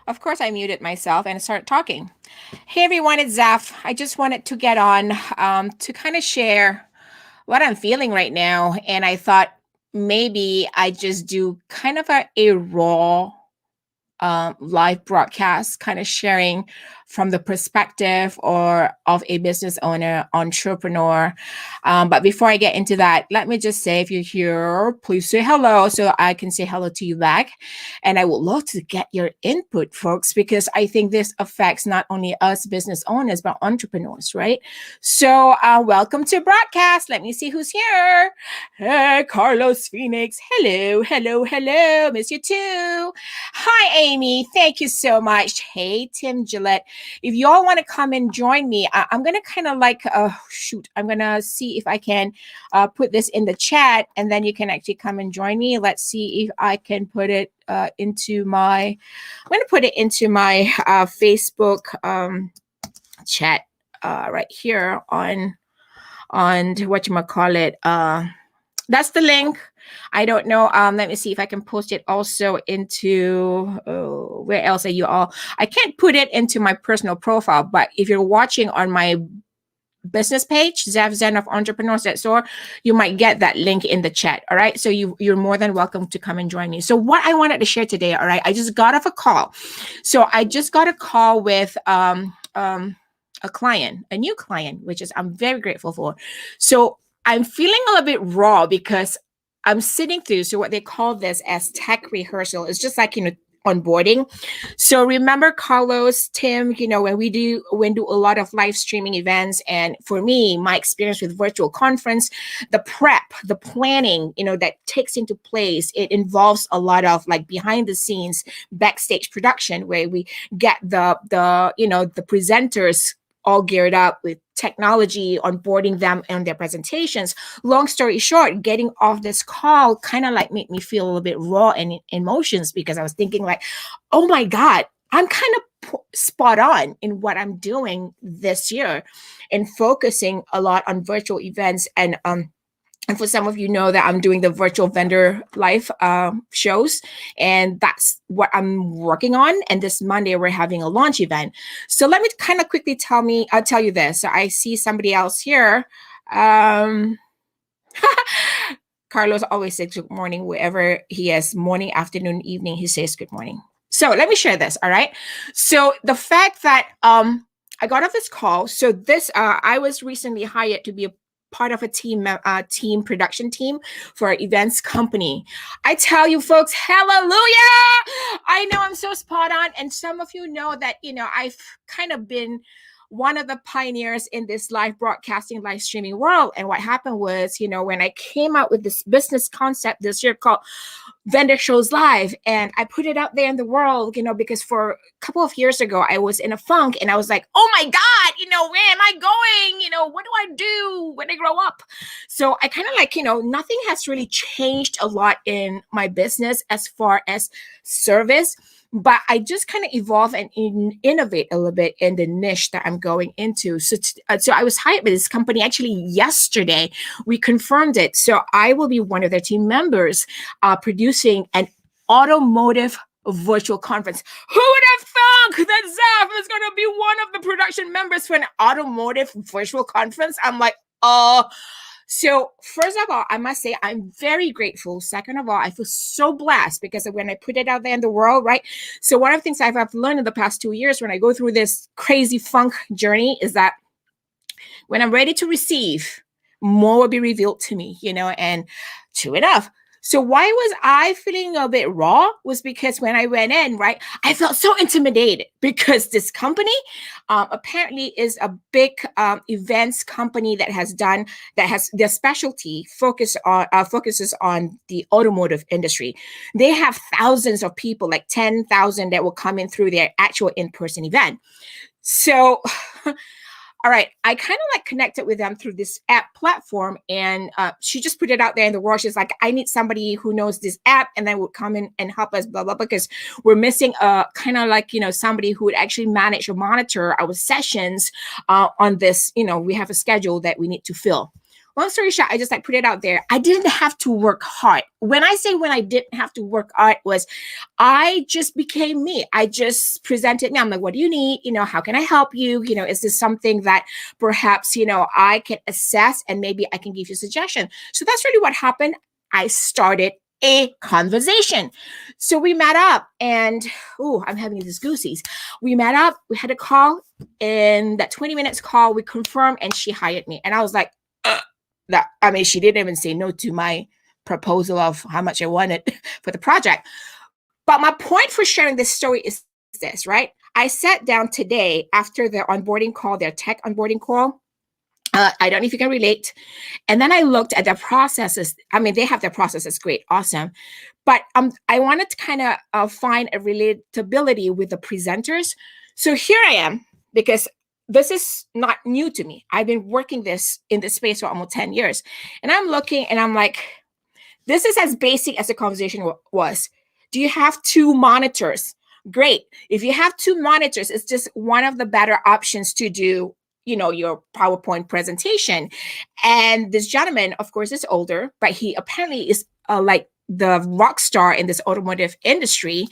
Of course, I muted myself and started talking. Hey everyone, it's Zaf. I just wanted to get on to kind of share what I'm feeling right now. And I thought maybe I just do kind of a raw live broadcast, kind of sharing from the perspective or of a business owner, entrepreneur. But before I get into that, let me just say, if you're here, please say hello so I can say hello to you back. And I would love to get your input, folks, because I think this affects not only us business owners but entrepreneurs, right? So, welcome to broadcast. Let me see who's here. Hey, Carlos Phoenix. Hello, hello, hello. Miss you too. Hi, Amy. Thank you so much. Hey, Tim Gillette. If y'all want to come and join me, I'm going to kind of shoot, I'm going to see if I can put this in the chat and then you can actually come and join me. Let's see if I can put it into my, I'm going to put it into my Facebook chat right here on whatchamacallit. That's the link. I don't know. Let me see if I can post it also into where else are you all? I can't put it into my personal profile, but if you're watching on my business page, Zev Zen of Entrepreneurs That Soar, you might get that link in the chat. All right. So you're more than welcome to come and join me. So what I wanted to share today, all right, I just got off a call. So I just got a call with a client, a new client, which is I'm very grateful for. So I'm feeling a little bit raw because I'm sitting through, so what they call this as tech rehearsal. It's just like, onboarding. So remember Carlos, Tim, when we do a lot of live streaming events, and for me, my experience with virtual conference, the prep, the planning, that takes into place, it involves a lot of like behind the scenes backstage production where we get the presenters all geared up with technology, onboarding them and their presentations. Long story short, getting off this call kind of like made me feel a little bit raw in emotions because I was thinking like, oh my God, I'm kind of spot on in what I'm doing this year and focusing a lot on virtual events and for some of you know that I'm doing the virtual vendor live shows, and that's what I'm working on. And this Monday we're having a launch event. So let me kind of quickly I'll tell you this. So I see somebody else here. Carlos always says good morning wherever he is, morning, afternoon, evening. He says good morning. So let me share this. All right. So the fact that I got off this call. So I was recently hired to be a part of a team production team for an events company. I tell you folks, hallelujah. I know I'm so spot on. And some of you know that, I've kind of been one of the pioneers in this live broadcasting, live streaming world. And what happened was, when I came out with this business concept this year called Vendor Shows Live, and I put it out there in the world, because for a couple of years ago, I was in a funk and I was like, oh my God, where am I going? What do I do when I grow up? So I kind of like, nothing has really changed a lot in my business as far as service, but I just kind of evolve and innovate a little bit in the niche that I'm going into. So I was hired by this company actually yesterday. We confirmed it. So I will be one of their team members producing an automotive virtual conference. Who would have thunk that Zaf is going to be one of the production members for an automotive virtual conference? I'm like, oh. So first of all, I must say I'm very grateful. Second of all, I feel so blessed because when I put it out there in the world, right? So one of the things I've learned in the past 2 years when I go through this crazy funk journey is that when I'm ready to receive, more will be revealed to me, and true enough. So why was I feeling a bit raw was because when I went in, right, I felt so intimidated because this company apparently is a big events company that has their specialty focuses on the automotive industry. They have thousands of people, like 10,000 that will come in through their actual in-person event. So all right, I kind of like connected with them through this app platform, and she just put it out there in the world. She's like, I need somebody who knows this app and then would come in and help us, blah, blah, blah, because we're missing kind of like, somebody who would actually manage or monitor our sessions on this, we have a schedule that we need to fill. long story short, I just like put it out there. I didn't have to work hard. When I say when I didn't have to work hard was I just became me. I just presented me. I'm like, what do you need? How can I help you? Is this something that perhaps, I can assess and maybe I can give you a suggestion? So that's really what happened. I started a conversation. So we met up and, I'm having these goosies. We met up, we had a call. In that 20 minutes call, we confirmed and she hired me. And I was like, she didn't even say no to my proposal of how much I wanted for the project. But my point for sharing this story is this, right? I sat down today after their onboarding call, their tech onboarding call. I don't know if you can relate. And then I looked at their processes. They have their processes, great, awesome. But I wanted to kind of find a relatability with the presenters. So here I am, because this is not new to me. I've been working in this space for almost 10 years. And I'm looking and I'm like, this is as basic as the conversation was. Do you have 2 monitors? Great. If you have 2 monitors, it's just one of the better options to do your PowerPoint presentation. And this gentleman, of course, is older, but he apparently is like the rock star in this automotive industry.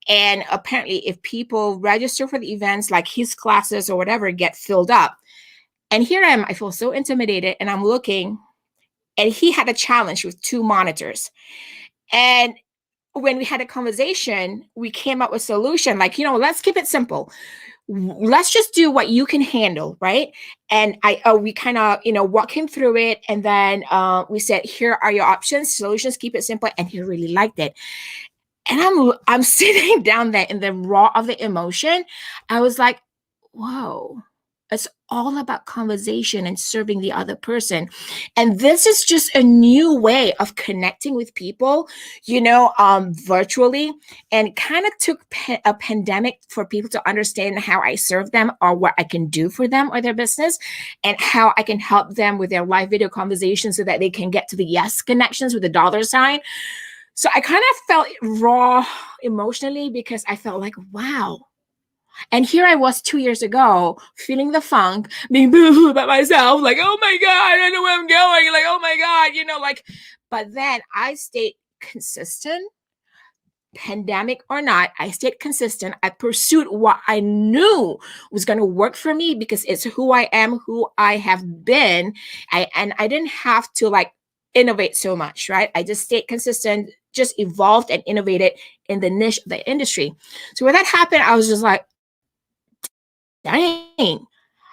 And apparently if people register for the events, like his classes or whatever get filled up. And here I am, I feel so intimidated and I'm looking, and he had a challenge with 2 monitors. And when we had a conversation, we came up with a solution, like, let's keep it simple. Let's just do what you can handle, right? And we kind of, walk him through it. And then we said, here are your options, solutions, keep it simple. And he really liked it. And I'm sitting down there in the raw of the emotion. I was like, whoa, it's all about conversation and serving the other person. And this is just a new way of connecting with people, virtually. And it kind of took a pandemic for people to understand how I serve them or what I can do for them or their business, and how I can help them with their live video conversations so that they can get to the yes connections with the dollar sign. So I kind of felt raw emotionally, because I felt like, wow. And here I was 2 years ago, feeling the funk, being boo about myself, like, oh my God, I know where I'm going. Like, oh my God, but then I stayed consistent, pandemic or not, I stayed consistent. I pursued what I knew was going to work for me, because it's who I am, who I have been. And I didn't have to like innovate so much, right? I just stayed consistent, just evolved and innovated in the niche of the industry. So when that happened, I was just like, dang,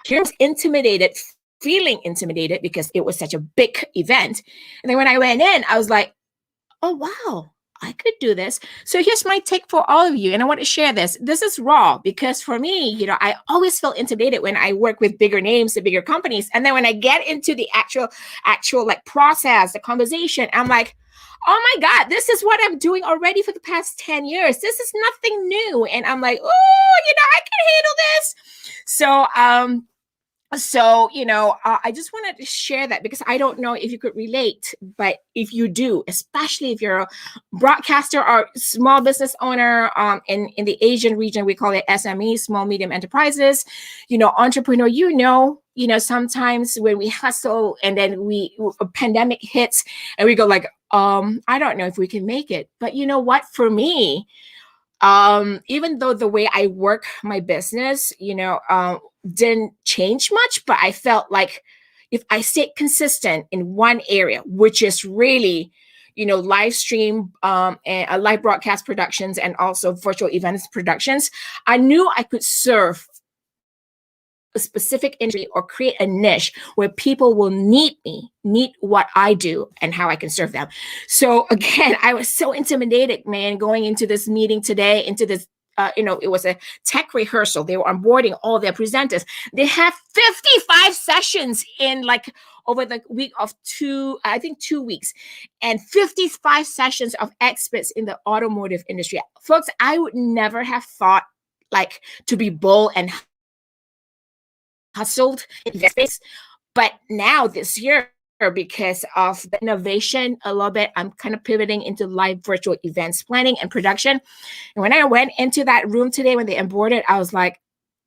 here I was intimidated, feeling intimidated because it was such a big event. And then when I went in, I was like, oh, wow, I could do this. So here's my take for all of you. And I want to share this. This is raw, because for me, I always feel intimidated when I work with bigger names and bigger companies. And then when I get into the actual like process, the conversation, I'm like, oh my God, this is what I'm doing already for the past 10 years. This is nothing new. And I'm like, oh, I can handle this. I just wanted to share that, because I don't know if you could relate, but if you do, especially if you're a broadcaster or small business owner, in the Asian region, we call it SME, small, medium enterprises, entrepreneur, sometimes when we hustle and then a pandemic hits and we go like, I don't know if we can make it. But you know what, for me, even though the way I work my business, didn't change much, but I felt like if I stayed consistent in one area, which is really, live stream and live broadcast productions and also virtual events productions, I knew I could serve a specific industry or create a niche where people will need what I do and how I can serve them. So again, I was so intimidated, man, going into this meeting today, into this it was a tech rehearsal. They were onboarding all their presenters. They have 55 sessions in like over the week of 2 weeks, and 55 sessions of experts in the automotive industry. Folks, I would never have thought like to be bold and hustled in this space. But now this year, because of the innovation a little bit, I'm kind of pivoting into live virtual events planning and production. And when I went into that room today, when they onboarded, I was like,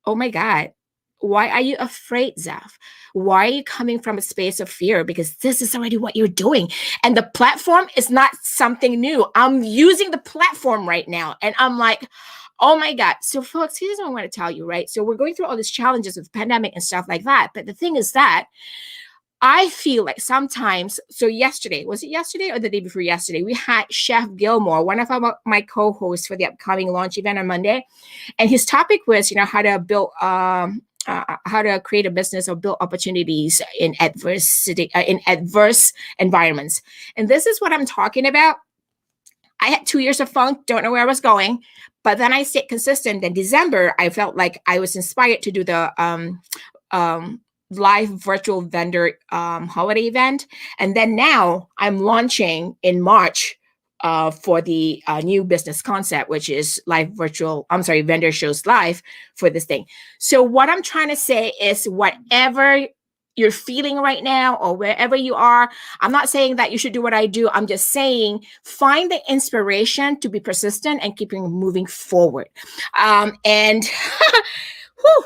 oh my God, Why are you afraid, Zaf? Why are you coming from a space of fear? Because this is already what you're doing. And the platform is not something new. I'm using the platform right now. And I'm like, oh my God. So, folks, here's what I want to tell you, right? So, we're going through all these challenges with pandemic and stuff like that. But the thing is that I feel like sometimes, so yesterday, was it yesterday or the day before yesterday? We had Chef Gilmore, one of my co-hosts for the upcoming launch event on Monday. And his topic was, how to build, how to create a business or build opportunities in adverse environments. And this is what I'm talking about. I had 2 years of funk, don't know where I was going, but then I stayed consistent. In December, I felt like I was inspired to do the live virtual vendor holiday event. And then now I'm launching in March for the new business concept, which is vendor shows live for this thing. So what I'm trying to say is whatever you're feeling right now or wherever you are, I'm not saying that you should do what I do. I'm just saying find the inspiration to be persistent and keeping moving forward. And whew,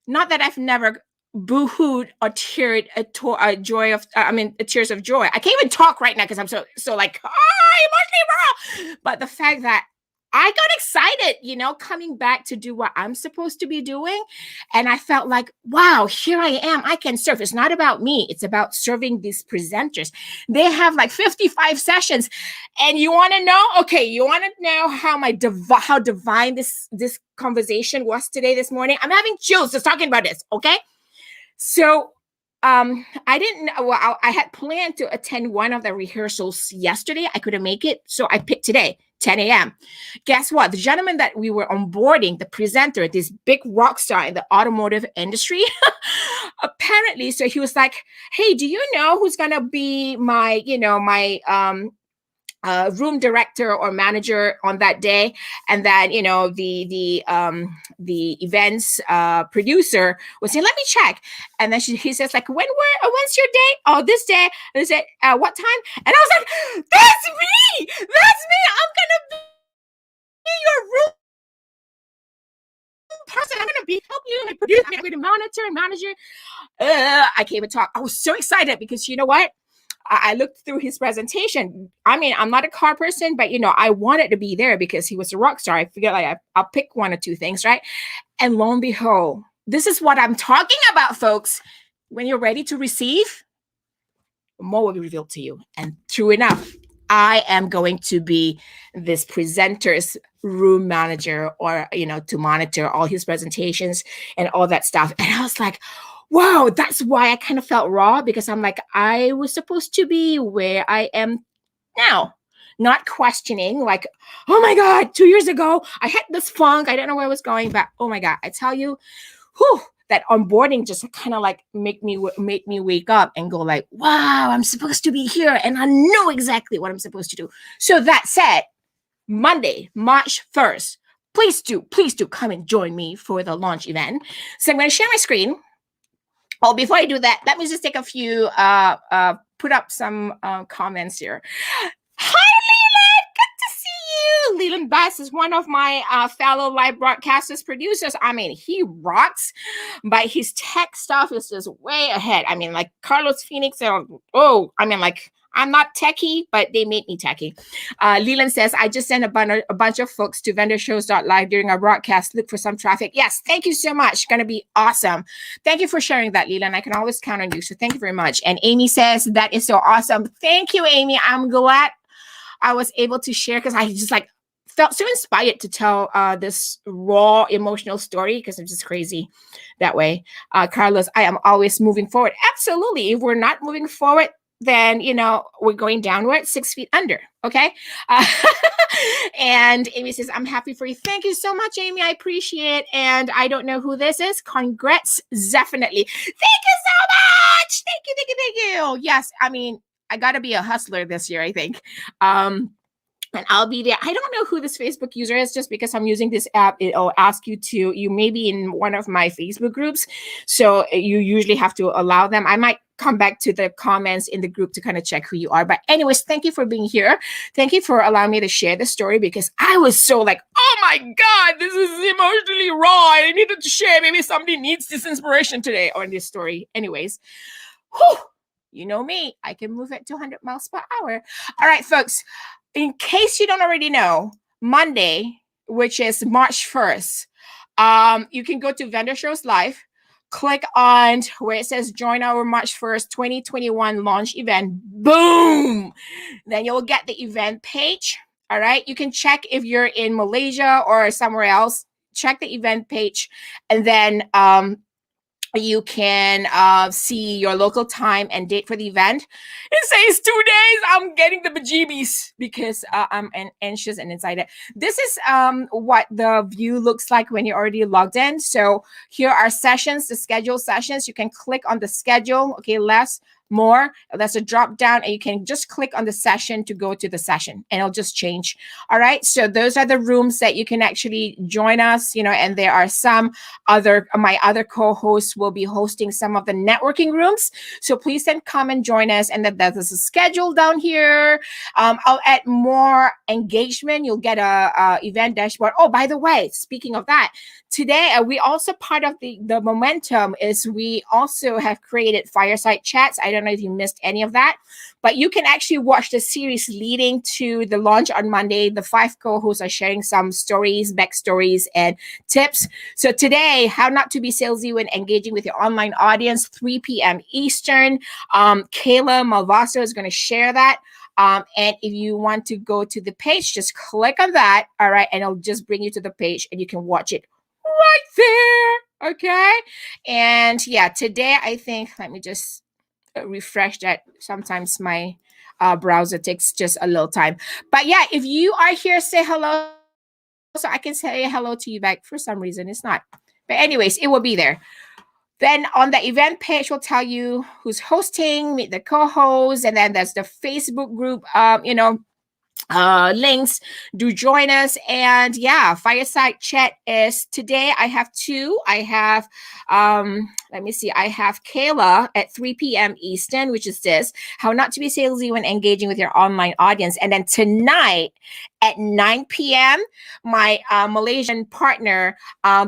not that I've never boo-hooed or teared tears of joy. I can't even talk right now because I'm so like, emotionally raw. But the fact that I got excited, coming back to do what I'm supposed to be doing. And I felt like, wow, here I am. I can serve. It's not about me. It's about serving these presenters. They have like 55 sessions. And you want to know? Okay, you want to know how divine this conversation was today, this morning? I'm having chills just talking about this, okay? So I didn't know. Well, I had planned to attend one of the rehearsals yesterday. I couldn't make it. So I picked today, 10 a.m. Guess what? The gentleman that we were onboarding, the presenter, this big rock star in the automotive industry, apparently, so he was like, hey, do you know who's going to be my room director or manager on that day? And then the events producer was saying, let me check. And then he says like, when's your day? Oh, this day. And I said, what time? And I was like, that's me. I'm gonna be your room person. I'm gonna be help you and produce. I'm gonna be the monitor and manager. I can't even talk. I was so excited because you know what? I looked through his presentation. I mean, I'm not a car person, but I wanted to be there because he was a rock star. I figured like I'll pick one or two things, right? And lo and behold, this is what I'm talking about, folks. When you're ready to receive, more will be revealed to you. And true enough, I am going to be this presenter's room manager or, to monitor all his presentations and all that stuff. And I was like, wow, that's why I kind of felt raw, because I'm like, I was supposed to be where I am now, not questioning like, oh my God, 2 years ago, I had this funk. I don't know where I was going, but oh my God, I tell you, that onboarding just kind of like make me wake up and go like, wow, I'm supposed to be here. And I know exactly what I'm supposed to do. So that said, Monday, March 1st, please do come and join me for the launch event. So I'm going to share my screen. Oh, before I do that, let me just take a few, put up some comments here. Hi, Leland. Good to see you. Leland Bass is one of my fellow live broadcasters, producers. I mean, he rocks, but his tech stuff is just way ahead. I mean, like Carlos Phoenix. I'm not techie, but they made me techie. Leland says, I just sent a bunch of folks to vendorshows.live during our broadcast. Look for some traffic. Yes, thank you so much. Going to be awesome. Thank you for sharing that, Leland. I can always count on you. So thank you very much. And Amy says, that is so awesome. Thank you, Amy. I'm glad I was able to share because I just like felt so inspired to tell this raw emotional story because I'm just crazy that way. Carlos, I am always moving forward. Absolutely. If we're not moving forward, then, we're going downward 6 feet under. Okay. And Amy says, I'm happy for you. Thank you so much, Amy. I appreciate it. And I don't know who this is. Congrats. Definitely. Thank you so much. Thank you. Yes. I mean, I got to be a hustler this year, I think. And I'll be there. I don't know who this Facebook user is just because I'm using this app. It'll ask you may be in one of my Facebook groups. So you usually have to allow them. I might come back to the comments in the group to kind of check who you are. But anyways, thank you for being here. Thank you for allowing me to share the story because I was so like, oh my God, this is emotionally raw. I needed to share. Maybe somebody needs this inspiration today or this story. Anyways, whew, you know me, I can move at 200 miles per hour. All right, folks, in case you don't already know, Monday, which is March 1st, you can go to Vendor Shows Live, click on where it says join our March 1st, 2021 launch event. Boom! Then you'll get the event page. All right. You can check if you're in Malaysia or somewhere else. Check the event page, and then you can see your local time and date for the event. It says 2 days. I'm getting the bejeebies because I'm anxious and excited. This is what the view looks like when you're already logged in. So here are sessions, the schedule sessions. You can click on the schedule. Okay, less, more. That's a drop down, and you can just click on the session to go to the session, and it'll just change. All right. So those are the rooms that you can actually join us, and there are my other co-hosts will be hosting some of the networking rooms. So please then come and join us. And that there's a schedule down here. I'll add more engagement. You'll get a event dashboard. Oh, by the way, speaking of that, today we also part of the momentum is we also have created fireside chats. I don't know if you missed any of that, but you can actually watch the series leading to the launch on Monday. The 5 co-hosts are sharing some stories, backstories, and tips. So today, how not to be salesy when engaging with your online audience, 3 p.m. Eastern. Kayla Malvaso is going to share that. And if you want to go to the page, just click on that. All right. And it'll just bring you to the page, and you can watch it right there. Okay. And yeah, today I think, let me just refresh that. Sometimes my browser takes just a little time. But yeah, if you are here, say hello. So I can say hello to you back. For some reason, it's not. But anyways, it will be there. Then on the event page, we'll tell you who's hosting, meet the co-hosts, and then there's the Facebook group, links. Do join us. And yeah, fireside chat is today. I have 2. I have let me see, I have Kayla at 3 p.m. Eastern, which is this, how not to be salesy when engaging with your online audience. And then tonight at 9 p.m., my Malaysian partner,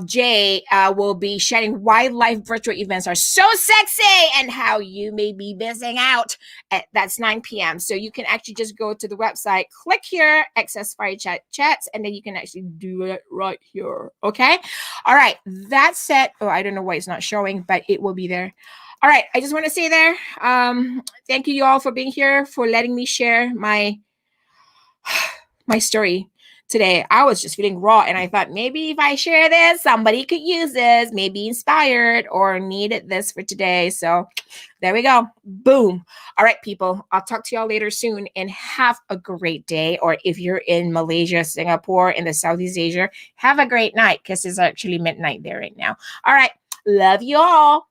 Jay, will be sharing why live virtual events are so sexy and how you may be missing out. That's 9 p.m. So you can actually just go to the website, click here, access Fire Chat chats, and then you can actually do it right here. Okay. All right. That said, I don't know why it's not showing, but it will be there. All right. I just want to say there, thank you all for being here, for letting me share my story today. I was just feeling raw, and I thought maybe if I share this, somebody could use this, maybe inspired or needed this for today. So there we go. Boom. All right, people. I'll talk to y'all later soon, and have a great day. Or if you're in Malaysia, Singapore, in the Southeast Asia, have a great night, because it's actually midnight there right now. All right. Love you all.